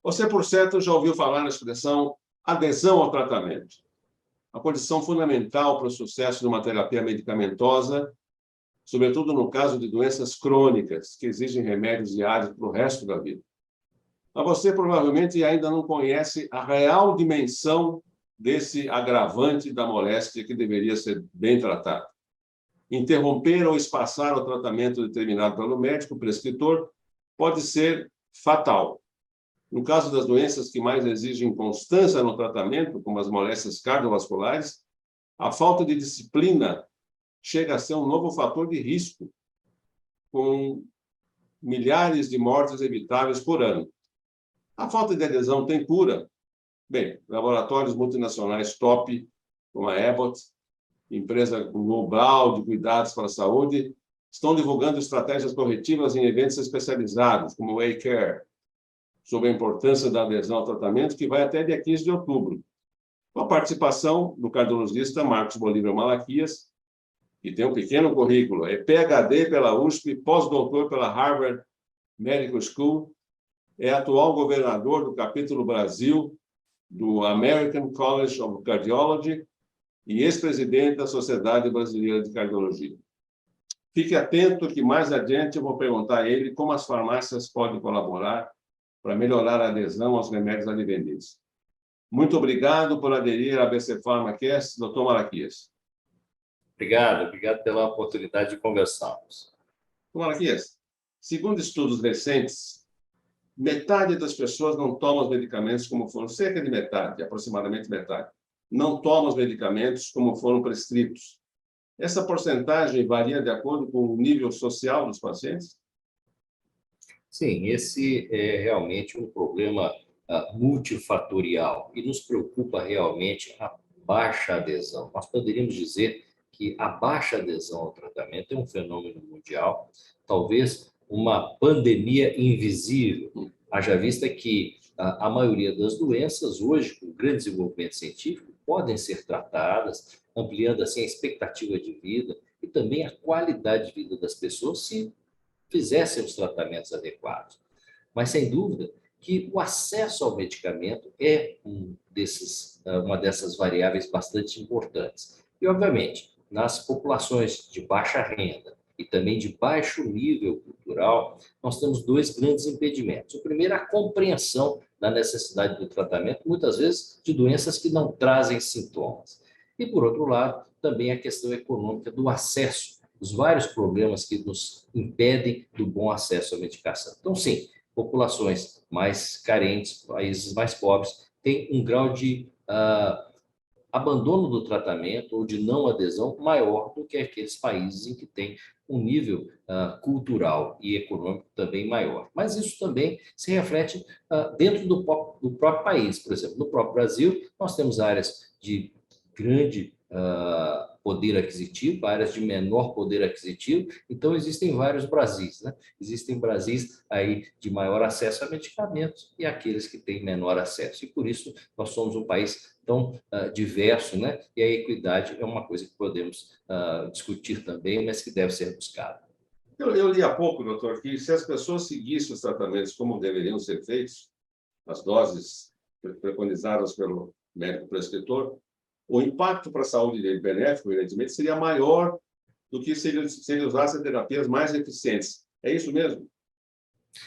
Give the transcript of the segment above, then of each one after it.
Você, por certo, já ouviu falar na expressão adesão ao tratamento, a condição fundamental para o sucesso de uma terapia medicamentosa, sobretudo no caso de doenças crônicas, que exigem remédios diários para o resto da vida. Mas você provavelmente ainda não conhece a real dimensão desse agravante da moléstia que deveria ser bem tratado. Interromper ou espaçar o tratamento determinado pelo médico prescritor pode ser fatal. No caso das doenças que mais exigem constância no tratamento, como as moléstias cardiovasculares, a falta de disciplina chega a ser um novo fator de risco, com milhares de mortes evitáveis por ano. A falta de adesão tem cura? Bem, laboratórios multinacionais top, como a Abbott, empresa global de cuidados para a saúde, estão divulgando estratégias corretivas em eventos especializados, como o WayCare, sobre a importância da adesão ao tratamento, que vai até dia 15 de outubro, com a participação do cardiologista Marcos Bolívar Malaquias, que tem um pequeno currículo, é PhD pela USP, pós-doutor pela Harvard Medical School, é atual governador do capítulo Brasil do American College of Cardiology e ex-presidente da Sociedade Brasileira de Cardiologia. Fique atento que mais adiante eu vou perguntar a ele como as farmácias podem colaborar para melhorar a adesão aos remédios advenientes. Muito obrigado por aderir à ABC PharmaCast, Dr. Malaquias. Obrigado pela oportunidade de conversarmos. Dr. Malaquias, segundo estudos recentes, metade das pessoas não toma os medicamentos como foram, cerca de metade, aproximadamente metade, não toma os medicamentos como foram prescritos. Essa porcentagem varia de acordo com o nível social dos pacientes? Sim, esse é realmente um problema multifatorial e nos preocupa realmente a baixa adesão. Nós poderíamos dizer que a baixa adesão ao tratamento é um fenômeno mundial, talvez uma pandemia invisível, haja vista que a maioria das doenças hoje, com grande desenvolvimento científico, podem ser tratadas, ampliando assim a expectativa de vida e também a qualidade de vida das pessoas se fizessem os tratamentos adequados. Mas, sem dúvida, que o acesso ao medicamento é uma dessas variáveis bastante importantes. E, obviamente, nas populações de baixa renda e também de baixo nível cultural, nós temos dois grandes impedimentos. O primeiro é a compreensão da necessidade do tratamento, muitas vezes de doenças que não trazem sintomas. E, por outro lado, também a questão econômica do acesso, os vários problemas que nos impedem do bom acesso à medicação. Então, sim, populações mais carentes, países mais pobres, têm um grau de abandono do tratamento ou de não adesão maior do que aqueles países em que tem um nível cultural e econômico também maior. Mas isso também se reflete dentro do próprio país. Por exemplo, no próprio Brasil, nós temos áreas de grande poder aquisitivo, áreas de menor poder aquisitivo, então existem vários Brasis, né? Existem Brasis aí de maior acesso a medicamentos e aqueles que têm menor acesso, e por isso nós somos um país tão diverso, né? E a equidade é uma coisa que podemos discutir também, mas que deve ser buscada. Eu li há pouco, doutor, que se as pessoas seguissem os tratamentos como deveriam ser feitos, as doses preconizadas pelo médico prescritor, o impacto para a saúde dele benéfico, evidentemente, seria maior do que se ele usasse terapias mais eficientes. É isso mesmo?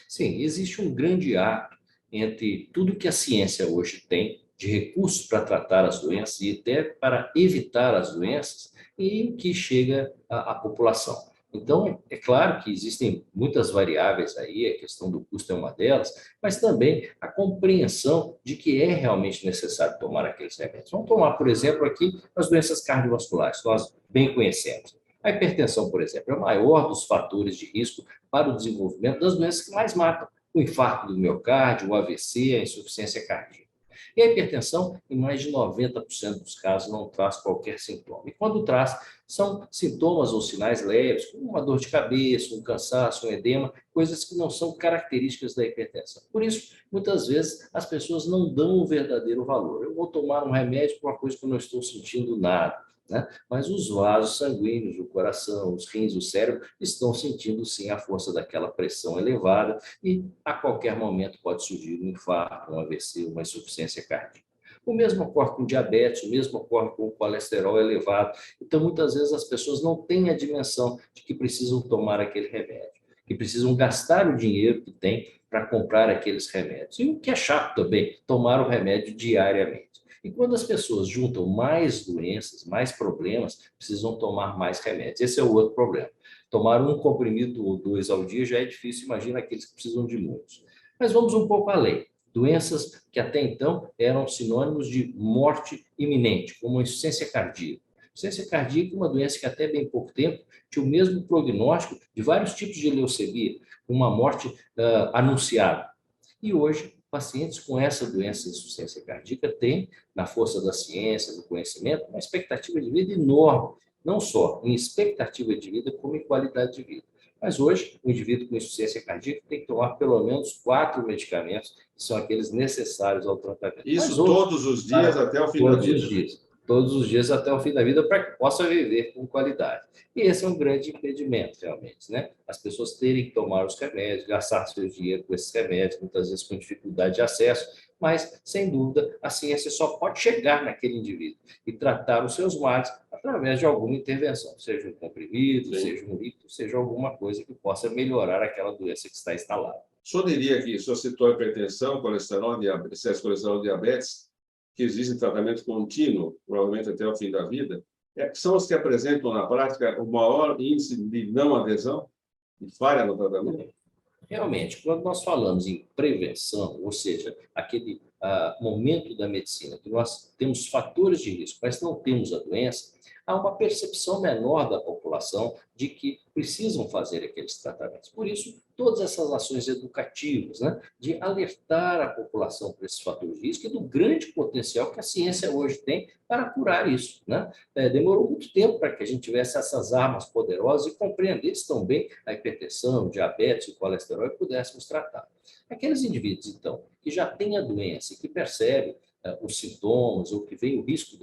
Sim, existe um grande ato entre tudo que a ciência hoje tem de recursos para tratar as doenças e até para evitar as doenças e que chega à população. Então, é claro que existem muitas variáveis aí, a questão do custo é uma delas, mas também a compreensão de que é realmente necessário tomar aqueles remédios. Vamos tomar, por exemplo, aqui as doenças cardiovasculares, que nós bem conhecemos. A hipertensão, por exemplo, é o maior dos fatores de risco para o desenvolvimento das doenças que mais matam: o infarto do miocárdio, o AVC, a insuficiência cardíaca. E a hipertensão, em mais de 90% dos casos, não traz qualquer sintoma. E quando traz, são sintomas ou sinais leves, como uma dor de cabeça, um cansaço, um edema, coisas que não são características da hipertensão. Por isso, muitas vezes, as pessoas não dão o verdadeiro valor. Eu vou tomar um remédio para uma coisa que eu não estou sentindo nada. né? Mas os vasos sanguíneos, o coração, os rins, o cérebro estão sentindo sim a força daquela pressão elevada e a qualquer momento pode surgir um infarto, um AVC, uma insuficiência cardíaca. O mesmo ocorre com diabetes, o mesmo ocorre com o colesterol elevado. Então, muitas vezes as pessoas não têm a dimensão de que precisam tomar aquele remédio, que precisam gastar o dinheiro que têm para comprar aqueles remédios. E o que é chato também, tomar o remédio diariamente. E quando as pessoas juntam mais doenças, mais problemas, precisam tomar mais remédios. Esse é o outro problema. Tomar um comprimido ou dois ao dia já é difícil, imagina aqueles que precisam de muitos. Mas vamos um pouco além. Doenças que até então eram sinônimos de morte iminente, como a insuficiência cardíaca. Insuficiência cardíaca é uma doença que até bem pouco tempo tinha o mesmo prognóstico de vários tipos de leucemia, uma morte anunciada. E hoje, pacientes com essa doença de insuficiência cardíaca têm, na força da ciência, do conhecimento, uma expectativa de vida enorme, não só em expectativa de vida, como em qualidade de vida. Mas hoje, o indivíduo com insuficiência cardíaca tem que tomar pelo menos 4 medicamentos, que são aqueles necessários ao tratamento. Isso todos os dias até o fim da vida. Todos os dias. Todos os dias até o fim da vida, para que possa viver com qualidade. E esse é um grande impedimento, realmente, né? As pessoas terem que tomar os remédios, gastar seu dinheiro com esses remédios, muitas vezes com dificuldade de acesso, mas, sem dúvida, a ciência só pode chegar naquele indivíduo e tratar os seus males através de alguma intervenção, seja um comprimido, Sim. seja um líquido, seja alguma coisa que possa melhorar aquela doença que está instalada. O senhor diria que, o senhor citou a hipertensão, colesterol, diabetes, excesso de colesterol, diabetes, que existe tratamento contínuo, provavelmente até o fim da vida, são os que apresentam na prática o maior índice de não adesão e falha no tratamento? Realmente, quando nós falamos em prevenção, ou seja, aquele momento da medicina que nós temos fatores de risco, mas não temos a doença, há uma percepção menor da população de que precisam fazer aqueles tratamentos. Por isso, todas essas ações educativas, né, de alertar a população para esses fatores de risco e do grande potencial que a ciência hoje tem para curar isso, né? Demorou muito tempo para que a gente tivesse essas armas poderosas e compreendesse tão bem a hipertensão, o diabetes, o colesterol e pudéssemos tratar. Aqueles indivíduos, então, que já têm a doença e que percebem os sintomas ou que veem o risco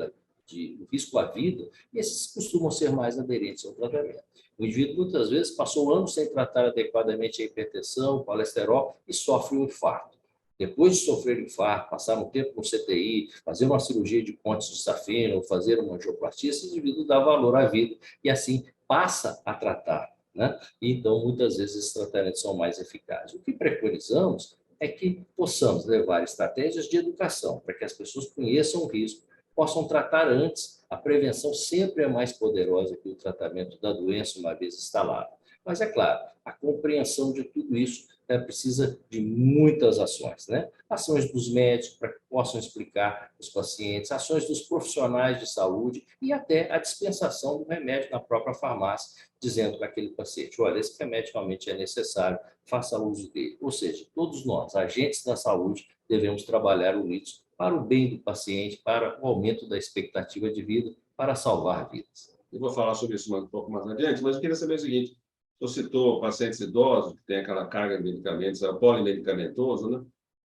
o risco à vida, esses costumam ser mais aderentes ao tratamento. O indivíduo, muitas vezes, passou anos sem tratar adequadamente a hipertensão, o colesterol e sofre um infarto. Depois de sofrer infarto, passar um tempo no CTI, fazer uma cirurgia de pontes de safena ou fazer uma angioplastia, esse indivíduo dá valor à vida e, assim, passa a tratar, né? Então, muitas vezes, esses tratamentos são mais eficazes. O que preconizamos é que possamos levar estratégias de educação para que as pessoas conheçam o risco, possam tratar antes. A prevenção sempre é mais poderosa que o tratamento da doença uma vez instalada. Mas, é claro, a compreensão de tudo isso precisa de muitas ações, né? Ações dos médicos para que possam explicar os pacientes, ações dos profissionais de saúde e até a dispensação do remédio na própria farmácia, dizendo para aquele paciente, olha, esse remédio realmente é necessário, faça uso dele. Ou seja, todos nós, agentes da saúde, devemos trabalhar unidos para o bem do paciente, para o aumento da expectativa de vida, para salvar vidas. Eu vou falar sobre isso um pouco mais adiante, mas eu queria saber o seguinte: o senhor citou pacientes idosos, que têm aquela carga de medicamentos, polimedicamentoso, né?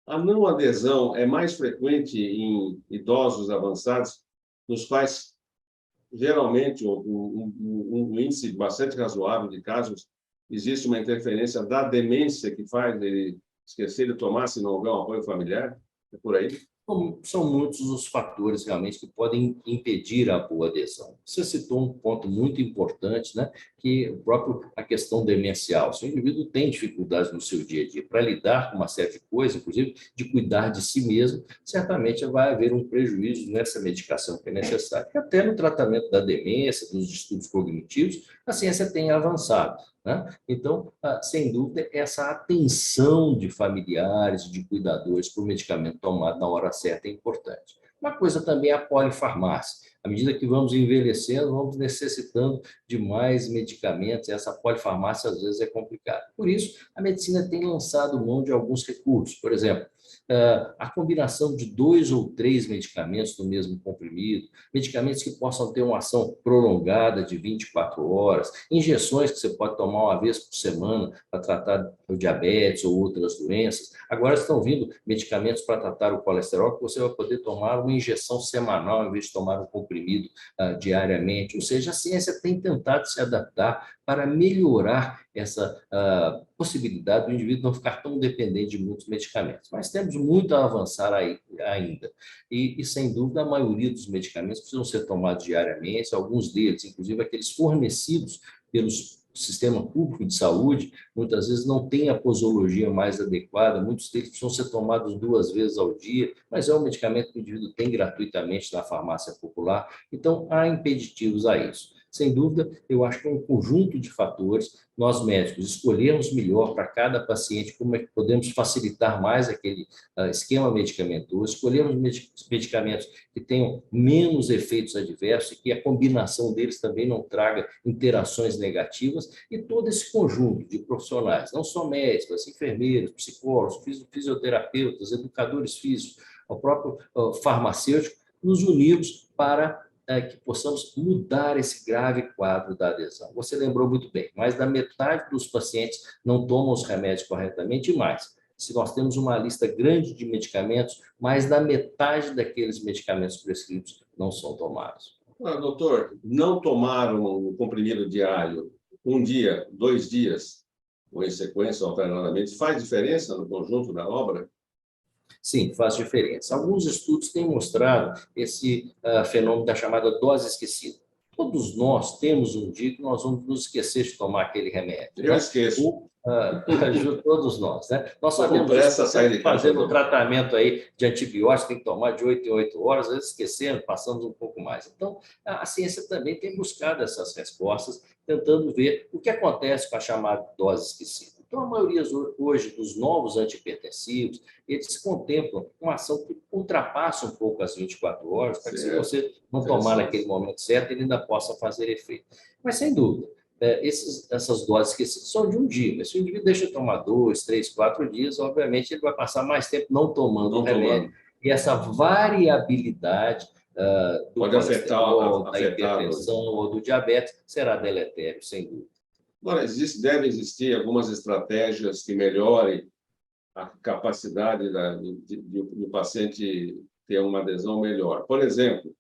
A não adesão é mais frequente em idosos avançados, nos quais, geralmente, um índice bastante razoável de casos, existe uma interferência da demência que faz ele esquecer de tomar se não houver um apoio familiar? É por aí? São muitos os fatores realmente que podem impedir a boa adesão. Você citou um ponto muito importante, né, que a questão demencial. Se o indivíduo tem dificuldades no seu dia a dia para lidar com uma série de coisas, inclusive de cuidar de si mesmo, certamente vai haver um prejuízo nessa medicação que é necessária. E até no tratamento da demência, dos distúrbios cognitivos, a ciência tem avançado, né? Então, sem dúvida, essa atenção de familiares, de cuidadores para o medicamento tomado na hora certa é importante. Uma coisa também é a polifarmácia. À medida que vamos envelhecendo, vamos necessitando de mais medicamentos, e essa polifarmácia às vezes é complicada. Por isso, a medicina tem lançado mão de alguns recursos. Por exemplo, a combinação de 2 ou 3 medicamentos no mesmo comprimido, medicamentos que possam ter uma ação prolongada de 24 horas, injeções que você pode tomar uma vez por semana para tratar o diabetes ou outras doenças. Agora estão vindo medicamentos para tratar o colesterol que você vai poder tomar uma injeção semanal em vez de tomar um comprimido diariamente. Ou seja, a ciência tem tentado se adaptar para melhorar essa possibilidade do indivíduo não ficar tão dependente de muitos medicamentos. Mas temos muito a avançar aí, ainda. E, sem dúvida, a maioria dos medicamentos precisam ser tomados diariamente, alguns deles, inclusive aqueles fornecidos pelos sistema público de saúde, muitas vezes não tem a posologia mais adequada, muitos deles precisam ser tomados 2 vezes ao dia, mas é um medicamento que o indivíduo tem gratuitamente na farmácia popular, então há impeditivos a isso. Sem dúvida, eu acho que é um conjunto de fatores, nós médicos escolhermos melhor para cada paciente como é que podemos facilitar mais aquele esquema medicamentoso, escolhermos medicamentos que tenham menos efeitos adversos e que a combinação deles também não traga interações negativas, e todo esse conjunto de profissionais, não só médicos, enfermeiros, psicólogos, fisioterapeutas, educadores físicos, o próprio farmacêutico, nos unirmos para que possamos mudar esse grave quadro da adesão. Você lembrou muito bem, mais da metade dos pacientes não tomam os remédios corretamente, e mais. Se nós temos uma lista grande de medicamentos, mais da metade daqueles medicamentos prescritos não são tomados. Doutor, não tomar um comprimido diário 1 dia, 2 dias, ou em sequência, alternadamente, faz diferença no conjunto da obra? Sim, faz diferença. Alguns estudos têm mostrado esse fenômeno da chamada dose esquecida. Todos nós temos um dia que nós vamos nos esquecer de tomar aquele remédio. Eu esqueço. Todos nós, né? Nós sabemos que fazendo o tratamento aí de antibióticos, tem que tomar de 8 em 8 horas, às vezes esquecendo, passamos um pouco mais. Então, a ciência também tem buscado essas respostas, tentando ver o que acontece com a chamada dose esquecida. Então, a maioria hoje dos novos antihipertensivos, eles contemplam uma ação que ultrapassa um pouco as 24 horas, para que se você não tomar naquele momento certo, ele ainda possa fazer efeito. Mas, sem dúvida, essas doses que são de 1 dia, mas se o indivíduo deixa de tomar 2, 3, 4 dias, obviamente ele vai passar mais tempo não tomando o remédio, e essa variabilidade do pode colesterol, da hipertensão ou do diabetes será deletério, sem dúvida. Agora, deve existir algumas estratégias que melhorem a capacidade do paciente ter uma adesão melhor. Por exemplo,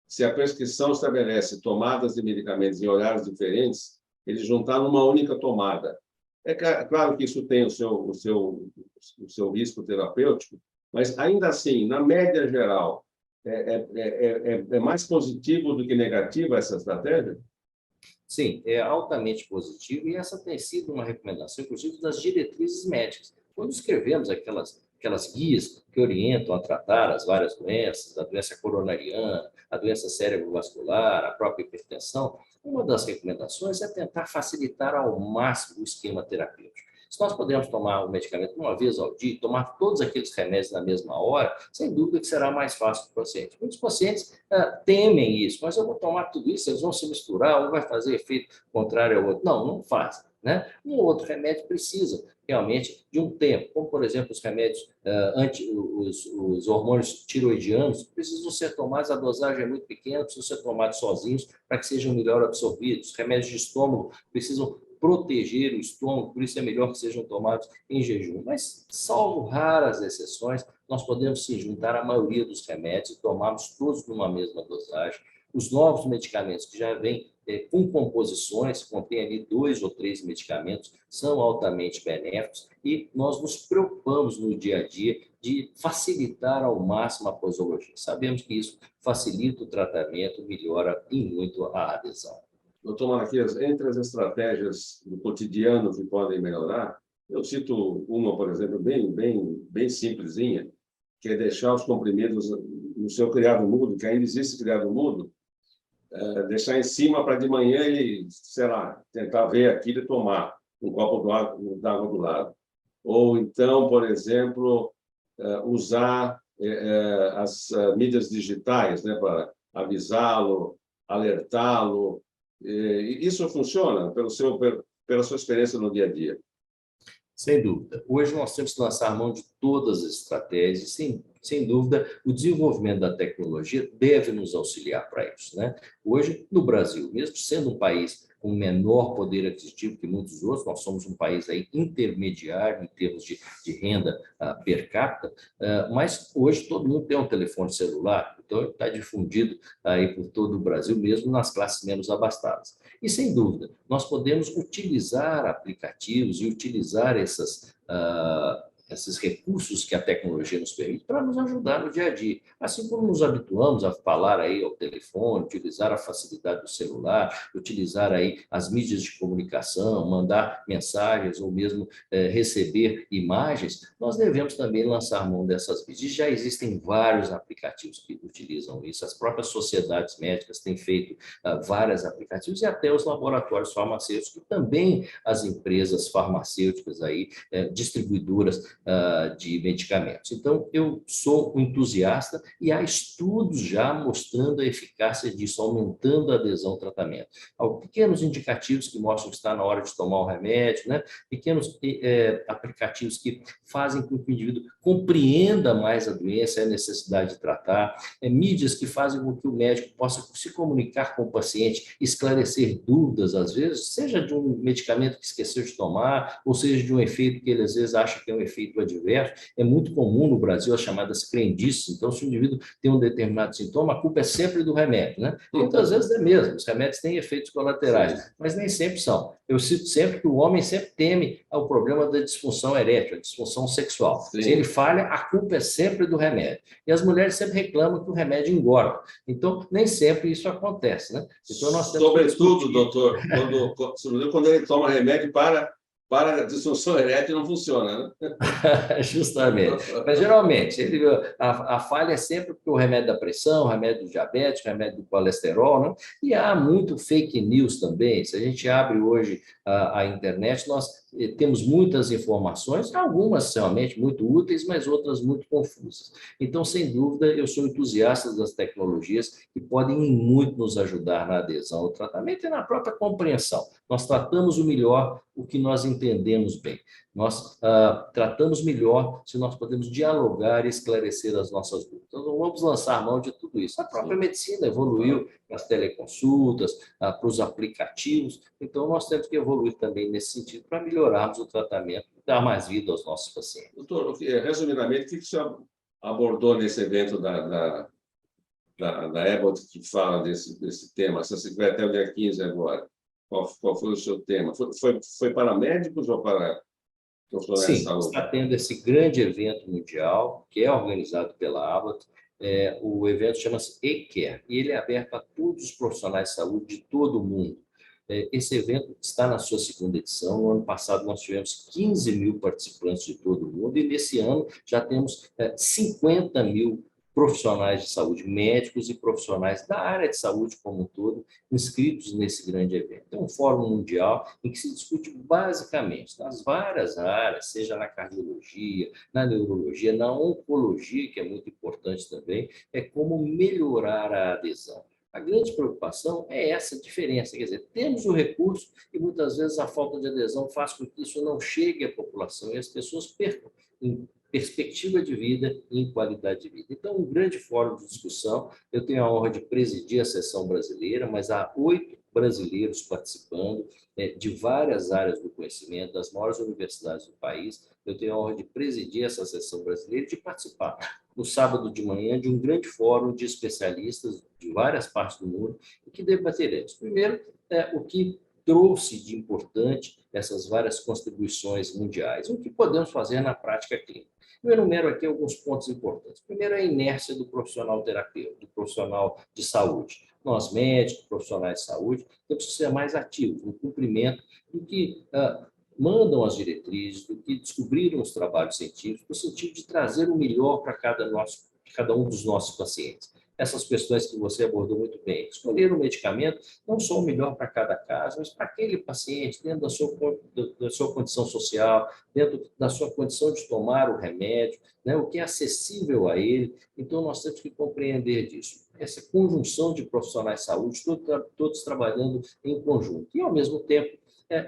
se a prescrição estabelece tomadas de medicamentos em horários diferentes, ele juntar numa única tomada. É claro que isso tem o seu risco terapêutico, mas, ainda assim, na média geral, é mais positivo do que negativo essa estratégia? Sim, é altamente positivo, e essa tem sido uma recomendação, inclusive, das diretrizes médicas. Quando escrevemos aquelas guias que orientam a tratar as várias doenças, a doença coronariana, a doença cerebrovascular, a própria hipertensão, uma das recomendações é tentar facilitar ao máximo o esquema terapêutico. Se nós pudermos tomar o medicamento 1 vez ao dia, tomar todos aqueles remédios na mesma hora, sem dúvida que será mais fácil para o paciente. Muitos pacientes temem isso, mas eu vou tomar tudo isso, eles vão se misturar, um vai fazer efeito contrário ao outro. Não, não faz. Né? Um outro remédio precisa realmente de um tempo, como, por exemplo, os remédios os hormônios tiroidianos precisam ser tomados, a dosagem é muito pequena, precisam ser tomados sozinhos para que sejam melhor absorvidos. Os remédios de estômago precisam proteger o estômago, por isso é melhor que sejam tomados em jejum. Mas, salvo raras exceções, nós podemos sim juntar a maioria dos remédios e tomarmos todos numa mesma dosagem. Os novos medicamentos que já vêm com composições, contém ali 2 ou 3 medicamentos, são altamente benéficos, e nós nos preocupamos no dia a dia de facilitar ao máximo a posologia. Sabemos que isso facilita o tratamento, melhora em muito a adesão. Doutor Malaquias, entre as estratégias do cotidiano que podem melhorar, eu cito uma, por exemplo, bem simplesinha, que é deixar os comprimidos no seu criado mudo, que ainda existe criado mudo, deixar em cima para de manhã ele, sei lá, tentar ver aquilo e tomar um copo d'água do lado. Ou então, por exemplo, usar as mídias digitais, né, para avisá-lo, alertá-lo. Isso funciona pela sua experiência no dia a dia? Sem dúvida. Hoje nós temos que lançar mão de todas as estratégias, sem dúvida, o desenvolvimento da tecnologia deve nos auxiliar para isso, né? Hoje, no Brasil, mesmo sendo um país com menor poder aquisitivo que muitos outros. Nós somos um país aí intermediário em termos de renda per capita, mas hoje todo mundo tem um telefone celular, então ele está difundido aí por todo o Brasil, mesmo nas classes menos abastadas. E, sem dúvida, nós podemos utilizar aplicativos e utilizar esses recursos que a tecnologia nos permite para nos ajudar no dia a dia. Assim como nos habituamos a falar aí ao telefone, utilizar a facilidade do celular, utilizar aí as mídias de comunicação, mandar mensagens ou mesmo receber imagens, nós devemos também lançar mão dessas mídias. Já existem vários aplicativos que utilizam isso, as próprias sociedades médicas têm feito vários aplicativos e até os laboratórios farmacêuticos, que também as empresas farmacêuticas aí, distribuidoras de medicamentos. Então, eu sou um entusiasta e há estudos já mostrando a eficácia disso, aumentando a adesão ao tratamento. Há pequenos indicativos que mostram que está na hora de tomar o remédio, né? Pequenos aplicativos que fazem com que o indivíduo compreenda mais a doença e a necessidade de tratar, mídias que fazem com que o médico possa se comunicar com o paciente, esclarecer dúvidas, às vezes, seja de um medicamento que esqueceu de tomar, ou seja de um efeito que ele, às vezes, acha que é um efeito adverso. É muito comum no Brasil as chamadas crendices. Então, se o indivíduo tem um determinado sintoma, a culpa é sempre do remédio, né? Muitas vezes é mesmo, os remédios têm efeitos colaterais, mas nem sempre são. Eu cito sempre que o homem sempre teme ao problema da disfunção erétil, a disfunção sexual. Sim. Se ele falha, a culpa é sempre do remédio. E as mulheres sempre reclamam que o remédio engorda. Então, nem sempre isso acontece, né? Então, nós temos Sobretudo, doutor, quando ele toma remédio para a disfunção erétil não funciona, né? Justamente. Mas, geralmente, a falha é sempre porque o remédio da pressão, o remédio do diabetes, o remédio do colesterol, né? E há muito fake news também. Se a gente abre hoje a internet, nós temos muitas informações, algumas realmente muito úteis, mas outras muito confusas. Então, sem dúvida, eu sou entusiasta das tecnologias que podem muito nos ajudar na adesão ao tratamento e na própria compreensão. Nós tratamos o melhor o que nós entendemos bem. Nós tratamos melhor se nós podemos dialogar e esclarecer as nossas dúvidas. Então, não vamos lançar mão de tudo isso. A própria medicina evoluiu para as teleconsultas, para os aplicativos. Então, nós temos que evoluir também nesse sentido para melhorarmos o tratamento e dar mais vida aos nossos pacientes. Doutor, resumidamente, o que o senhor abordou nesse evento da Abbott que fala desse tema? Você vai até o dia 15 agora. Qual foi o seu tema? Foi para médicos ou para profissionais de Sim, saúde? está tendo esse grande evento mundial, que é organizado pela Abbott. O evento chama-se eCare, e ele é aberto a todos os profissionais de saúde de todo o mundo. Esse evento está na sua segunda edição. No ano passado, nós tivemos 15 mil participantes de todo o mundo, e nesse ano já temos 50 mil profissionais de saúde, médicos e profissionais da área de saúde como um todo, inscritos nesse grande evento. É um fórum mundial em que se discute basicamente nas várias áreas, seja na cardiologia, na neurologia, na oncologia, que é muito importante também, é como melhorar a adesão. A grande preocupação é essa diferença, quer dizer, temos o recurso e muitas vezes a falta de adesão faz com que isso não chegue à população e as pessoas percam em perspectiva de vida e em qualidade de vida. Então, um grande fórum de discussão. Eu tenho a honra de presidir a sessão brasileira, mas há 8 brasileiros participando de várias áreas do conhecimento, das maiores universidades do país. Eu tenho a honra de presidir essa sessão brasileira e de participar no sábado de manhã de um grande fórum de especialistas de várias partes do mundo e que debateremos. Primeiro, o que trouxe de importante essas várias contribuições mundiais, o que podemos fazer na prática clínica. Eu enumero aqui alguns pontos importantes. Primeiro, a inércia do profissional terapeuta, do profissional de saúde. Nós, médicos, profissionais de saúde, temos que ser mais ativos no cumprimento do que mandam as diretrizes, do que descobriram os trabalhos científicos, no sentido de trazer o melhor para cada um dos nossos pacientes. Essas questões que você abordou muito bem. Escolher um medicamento, não só o melhor para cada caso, mas para aquele paciente, dentro da sua condição social, dentro da sua condição de tomar o remédio, né, o que é acessível a ele. Então, nós temos que compreender disso. Essa conjunção de profissionais de saúde, todos trabalhando em conjunto. E, ao mesmo tempo,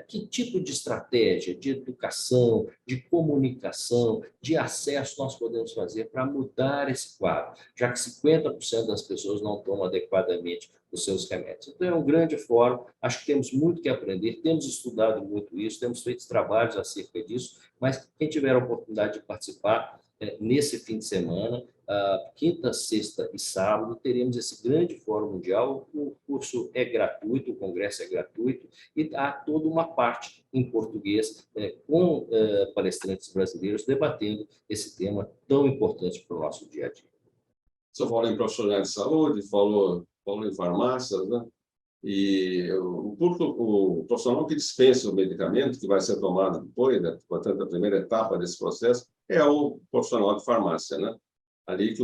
que tipo de estratégia, de educação, de comunicação, de acesso nós podemos fazer para mudar esse quadro, já que 50% das pessoas não tomam adequadamente os seus remédios. Então, é um grande fórum, acho que temos muito que aprender, temos estudado muito isso, temos feito trabalhos acerca disso, mas quem tiver a oportunidade de participar, nesse fim de semana, quinta, sexta e sábado, teremos esse grande fórum mundial. O curso é gratuito, o congresso é gratuito, e há toda uma parte em português, com palestrantes brasileiros debatendo esse tema tão importante para o nosso dia a dia. Você falou em profissionais de saúde, falou em farmácias, né? E o profissional que dispensa o medicamento, que vai ser tomado depois, né? Portanto, a primeira etapa desse processo, é o profissional de farmácia, né? Ali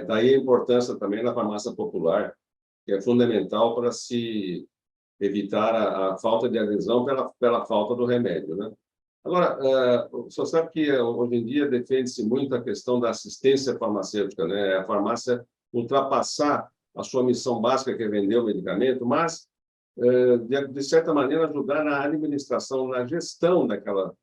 daí a importância também da farmácia popular, que é fundamental para se evitar a falta de adesão pela falta do remédio, né? Agora, você sabe que hoje em dia defende-se muito a questão da assistência farmacêutica, né? A farmácia ultrapassar a sua missão básica, que é vender o medicamento, mas, de certa maneira, ajudar na administração, na gestão daquele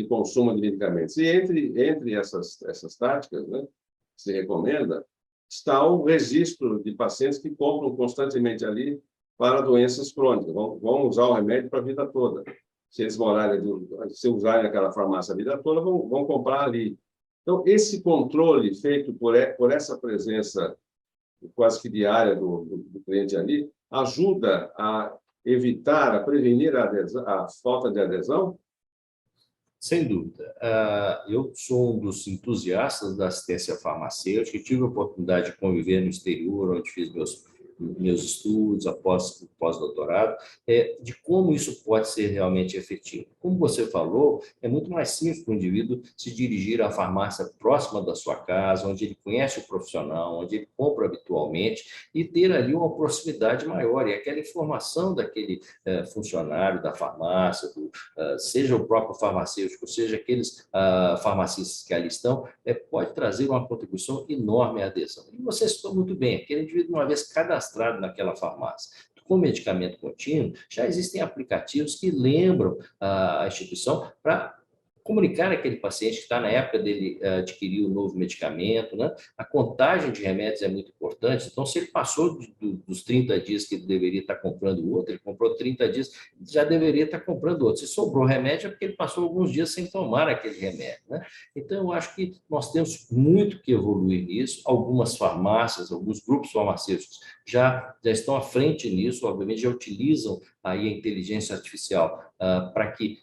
consumo de medicamentos. E entre essas táticas, né, que se recomenda, está o registro de pacientes que compram constantemente ali para doenças crônicas, vão usar o remédio para a vida toda. Se eles se usarem aquela farmácia a vida toda, vão comprar ali. Então, esse controle feito por essa presença quase que diária do cliente ali, ajuda a evitar, a prevenir a falta de adesão? Sem dúvida. Eu sou um dos entusiastas da assistência farmacêutica, tive a oportunidade de conviver no exterior, onde fiz meus estudos após pós-doutorado, de como isso pode ser realmente efetivo. Como você falou, é muito mais simples para o indivíduo se dirigir à farmácia próxima da sua casa, onde ele conhece o profissional, onde ele compra habitualmente, e ter ali uma proximidade maior. E aquela informação daquele funcionário da farmácia, seja o próprio farmacêutico, seja aqueles farmacistas que ali estão, pode trazer uma contribuição enorme à adesão. E você citou muito bem, aquele indivíduo, uma vez cadastrado naquela farmácia, com medicamento contínuo, já existem aplicativos que lembram a instituição para comunicar àquele paciente que está na época dele adquirir o novo medicamento, né? A contagem de remédios é muito importante, então se ele passou dos 30 dias que ele deveria estar comprando o outro, ele comprou 30 dias, já deveria estar comprando outro. Se sobrou remédio é porque ele passou alguns dias sem tomar aquele remédio, né? Então eu acho que nós temos muito que evoluir nisso, algumas farmácias, alguns grupos farmacêuticos já estão à frente nisso, obviamente já utilizam aí a inteligência artificial para que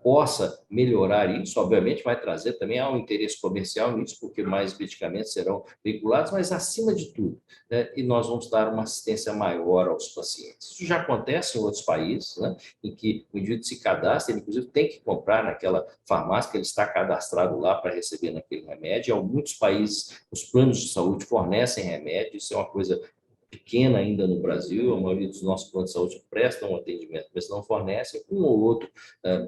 possa melhorar isso. Obviamente vai trazer também um interesse comercial nisso, porque mais medicamentos serão vinculados, mas acima de tudo, né, e nós vamos dar uma assistência maior aos pacientes. Isso já acontece em outros países, né, em que o indivíduo se cadastra, ele inclusive tem que comprar naquela farmácia que ele está cadastrado lá para receber naquele remédio. Em muitos países, os planos de saúde fornecem remédio, isso é uma coisa pequena ainda no Brasil, a maioria dos nossos planos de saúde prestam um atendimento, mas não fornecem, um ou outro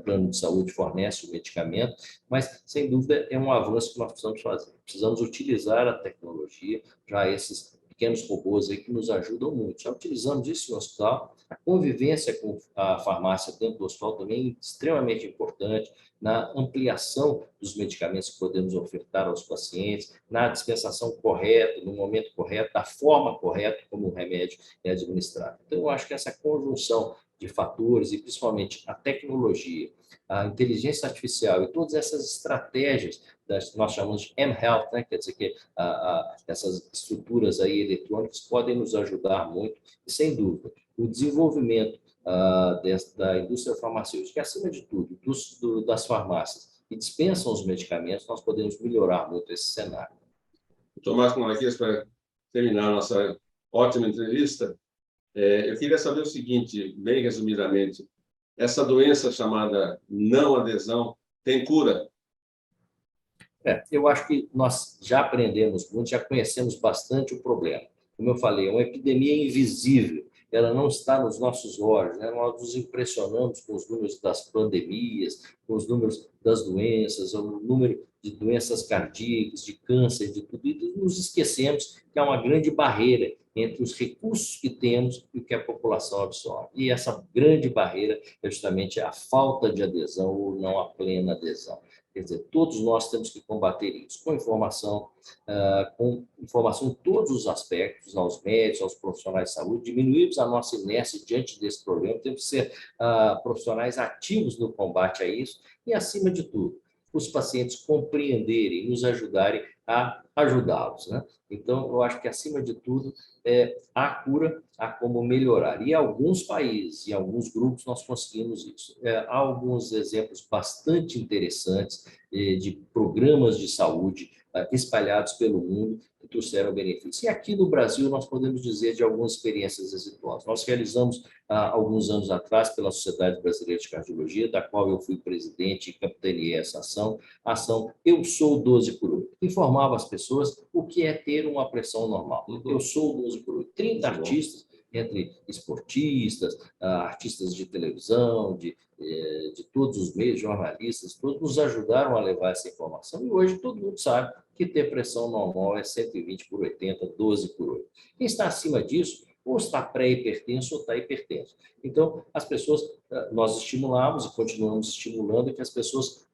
plano de saúde fornece o medicamento, mas, sem dúvida, é um avanço que nós precisamos fazer. Precisamos utilizar a tecnologia, já esses pequenos robôs aí que nos ajudam muito. Já utilizamos isso no hospital, a convivência com a farmácia dentro do hospital também é extremamente importante, na ampliação dos medicamentos que podemos ofertar aos pacientes, na dispensação correta, no momento correto, da forma correta como o remédio é administrado. Então, eu acho que essa conjunção de fatores, e principalmente a tecnologia, a inteligência artificial e todas essas estratégias que nós chamamos de mHealth, né? Quer dizer que essas estruturas aí eletrônicas podem nos ajudar muito, e sem dúvida, o desenvolvimento da indústria farmacêutica, acima de tudo, das farmácias que dispensam os medicamentos, nós podemos melhorar muito esse cenário. Tomás Malaquias, para terminar a nossa ótima entrevista, eu queria saber o seguinte, bem resumidamente, essa doença chamada não adesão tem cura? Eu acho que nós já aprendemos muito, já conhecemos bastante o problema. Como eu falei, é uma epidemia invisível, ela não está nos nossos olhos, né? Nós nos impressionamos com os números das pandemias, com os números das doenças, o número de doenças cardíacas, de câncer, de tudo, e nos esquecemos que há uma grande barreira entre os recursos que temos e o que a população absorve. E essa grande barreira é justamente a falta de adesão ou não a plena adesão. Quer dizer, todos nós temos que combater isso com informação em todos os aspectos, aos médicos, aos profissionais de saúde, diminuirmos a nossa inércia diante desse problema, temos que ser profissionais ativos no combate a isso e, acima de tudo, os pacientes compreenderem, nos ajudarem a ajudá-los, né? Então, eu acho que, acima de tudo, há cura, há como melhorar. E em alguns países, em alguns grupos, nós conseguimos isso. Há alguns exemplos bastante interessantes de programas de saúde espalhados pelo mundo que trouxeram benefícios. E aqui no Brasil, nós podemos dizer de algumas experiências exitosas. Nós realizamos, alguns anos atrás, pela Sociedade Brasileira de Cardiologia, da qual eu fui presidente e capitaneei essa ação, a ação Eu Sou 12 por 8. Informava as pessoas o que é ter uma pressão normal. Eu sou 12 por 8. 30 artistas, entre esportistas, artistas de televisão, de todos os meios, jornalistas, todos nos ajudaram a levar essa informação. E hoje todo mundo sabe que ter pressão normal é 120 por 80, 12 por 8. Quem está acima disso, ou está pré-hipertenso ou está hipertenso. Então, as pessoas, nós estimulamos e continuamos estimulando que as pessoas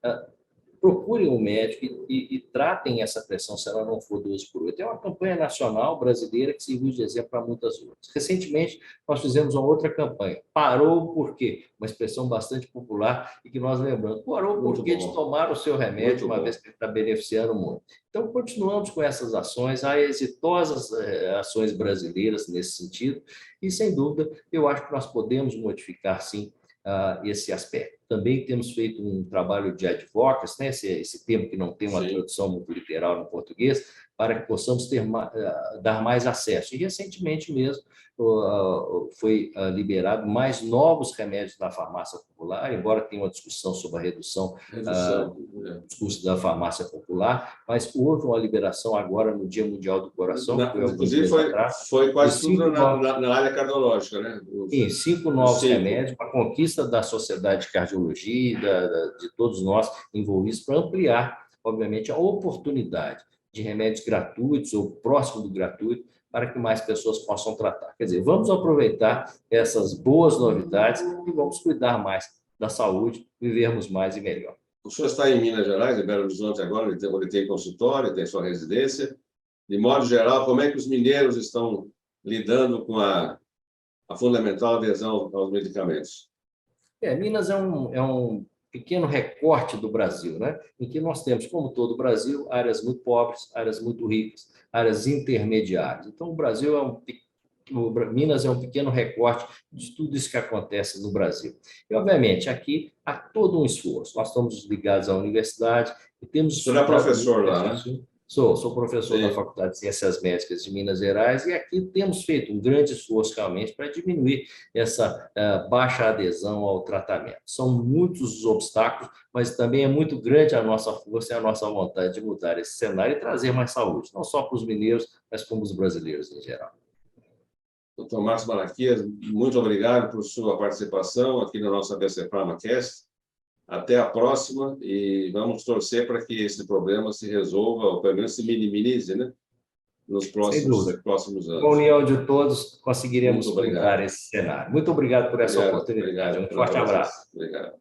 procurem um médico e tratem essa pressão se ela não for 12 por 8. É uma campanha nacional brasileira que serviu de exemplo para muitas outras. Recentemente, nós fizemos uma outra campanha. Parou por quê? Uma expressão bastante popular e que nós lembramos. Parou por quê de tomar o seu remédio, uma vez que ele está beneficiando muito. Então, continuamos com essas ações, há exitosas ações brasileiras nesse sentido e, sem dúvida, eu acho que nós podemos modificar, sim, esse aspecto. Também temos feito um trabalho de advocacy, né? esse termo que não tem uma tradução muito literal no português, para que possamos dar mais acesso. E, recentemente mesmo, foi liberado mais novos remédios da farmácia popular, embora tenha uma discussão sobre a redução dos custos da farmácia popular, mas houve uma liberação agora no Dia Mundial do Coração. Inclusive, foi quase tudo na área cardiológica, né? Sim, 5 novos remédios, a conquista da Sociedade de Cardiologia, de todos nós envolvidos, para ampliar, obviamente, a oportunidade de remédios gratuitos ou próximo do gratuito, para que mais pessoas possam tratar. Quer dizer, vamos aproveitar essas boas novidades e vamos cuidar mais da saúde, vivermos mais e melhor. O senhor está em Minas Gerais, em Belo Horizonte agora, onde tem consultório, tem sua residência. De modo geral, como é que os mineiros estão lidando com a fundamental adesão aos medicamentos? Minas é um pequeno recorte do Brasil, né? Em que nós temos, como todo o Brasil, áreas muito pobres, áreas muito ricas, áreas intermediárias. Então, o Brasil Minas é um pequeno recorte de tudo isso que acontece no Brasil. E, obviamente, aqui há todo um esforço. Nós estamos ligados à universidade e temos... O senhor é professor lá, né? Sou professor da Faculdade de Ciências Médicas de Minas Gerais e aqui temos feito um grande esforço realmente para diminuir essa baixa adesão ao tratamento. São muitos os obstáculos, mas também é muito grande a nossa força e a nossa vontade de mudar esse cenário e trazer mais saúde, não só para os mineiros, mas como os brasileiros em geral. Dr. Márcio Malaquias, muito obrigado por sua participação aqui no nosso ABC PharmaCast. Até a próxima e vamos torcer para que esse problema se resolva, ou pelo menos se minimize, né? Nos próximos anos. Com a união de todos, conseguiremos mudar esse cenário. Muito obrigado por essa oportunidade. Um forte abraço. Obrigado.